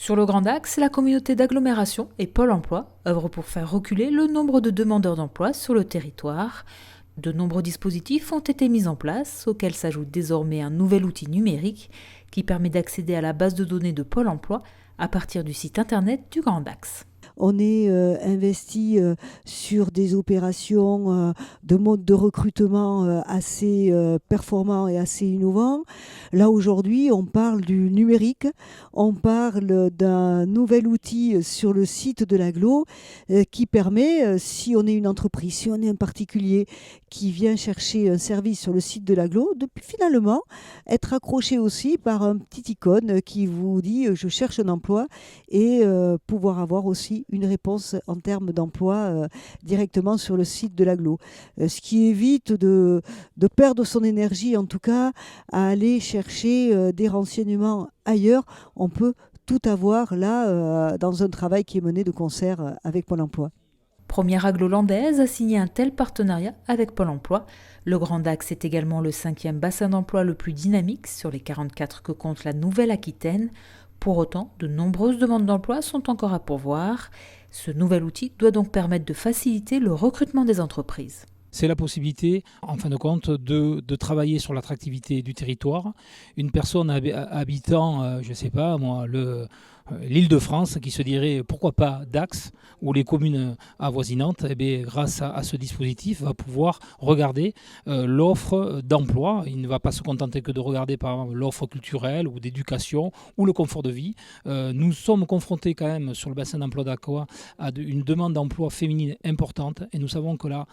Sur le Grand Axe, la communauté d'agglomération et Pôle emploi œuvrent pour faire reculer le nombre de demandeurs d'emploi sur le territoire. De nombreux dispositifs ont été mis en place, auxquels s'ajoute désormais un nouvel outil numérique qui permet d'accéder à la base de données de Pôle emploi à partir du site internet du Grand Axe. On est investi sur des opérations de mode de recrutement assez performants et assez innovants. Là, aujourd'hui, on parle du numérique, on parle d'un nouvel outil sur le site de l'agglo qui permet, si on est une entreprise, si on est un particulier qui vient chercher un service sur le site de l'agglo, de finalement être accroché aussi par un petit icône qui vous dit « je cherche un emploi » et pouvoir avoir aussi une réponse en termes d'emploi directement sur le site de l'agglo. Ce qui évite de perdre son énergie, en tout cas, à aller chercher des renseignements ailleurs. On peut tout avoir là dans un travail qui est mené de concert avec Pôle emploi. Première agglo landaise à signer un tel partenariat avec Pôle emploi. Le Grand Axe est également le 5e bassin d'emploi le plus dynamique sur les 44 que compte la Nouvelle-Aquitaine. Pour autant, de nombreuses demandes d'emploi sont encore à pourvoir. Ce nouvel outil doit donc permettre de faciliter le recrutement des entreprises. C'est la possibilité, en fin de compte, de travailler sur l'attractivité du territoire. Une personne habitant, je ne sais pas moi, l'Île-de-France qui se dirait pourquoi pas Dax ou les communes avoisinantes, eh bien, grâce à ce dispositif, va pouvoir regarder l'offre d'emploi. Il ne va pas se contenter que de regarder par exemple l'offre culturelle ou d'éducation ou le confort de vie. Nous sommes confrontés quand même sur le bassin d'emploi d'Aqua à une demande d'emploi féminine importante et nous savons que là,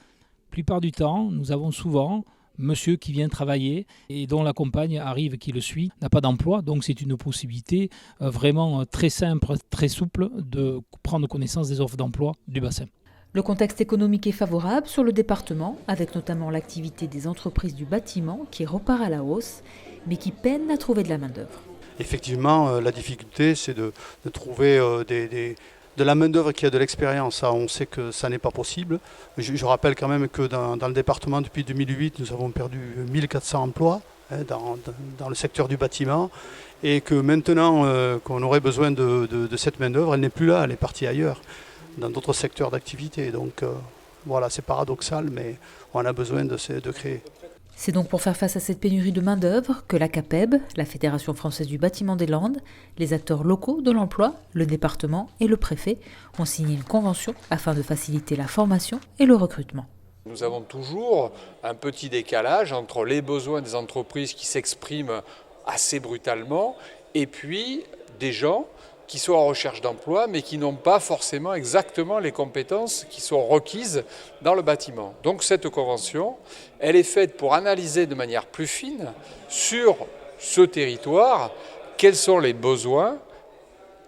la plupart du temps, nous avons souvent monsieur qui vient travailler et dont la compagne arrive, qui le suit, n'a pas d'emploi. Donc c'est une possibilité vraiment très simple, très souple de prendre connaissance des offres d'emploi du bassin. Le contexte économique est favorable sur le département, avec notamment l'activité des entreprises du bâtiment qui repart à la hausse, mais qui peinent à trouver de la main-d'œuvre. Effectivement, la difficulté, c'est de trouver de la main-d'œuvre qui a de l'expérience. On sait que ça n'est pas possible. Je rappelle quand même que dans le département, depuis 2008, nous avons perdu 1400 emplois dans le secteur du bâtiment et que maintenant qu'on aurait besoin de cette main-d'œuvre, elle n'est plus là, elle est partie ailleurs, dans d'autres secteurs d'activité. Donc voilà, c'est paradoxal, mais on a besoin de créer. C'est donc pour faire face à cette pénurie de main-d'œuvre que la CAPEB, la Fédération française du bâtiment des Landes, les acteurs locaux de l'emploi, le département et le préfet ont signé une convention afin de faciliter la formation et le recrutement. Nous avons toujours un petit décalage entre les besoins des entreprises qui s'expriment assez brutalement et puis des gens qui sont en recherche d'emploi mais qui n'ont pas forcément exactement les compétences qui sont requises dans le bâtiment. Donc cette convention, elle est faite pour analyser de manière plus fine sur ce territoire quels sont les besoins,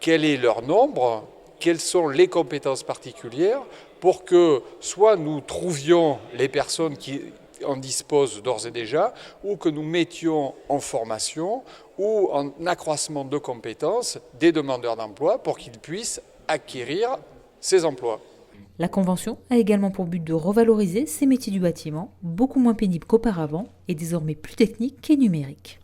quel est leur nombre, quelles sont les compétences particulières pour que soit nous trouvions les personnes qui en disposent d'ores et déjà, ou que nous mettions en formation ou en accroissement de compétences des demandeurs d'emploi pour qu'ils puissent acquérir ces emplois. La convention a également pour but de revaloriser ces métiers du bâtiment, beaucoup moins pénibles qu'auparavant et désormais plus techniques et numériques.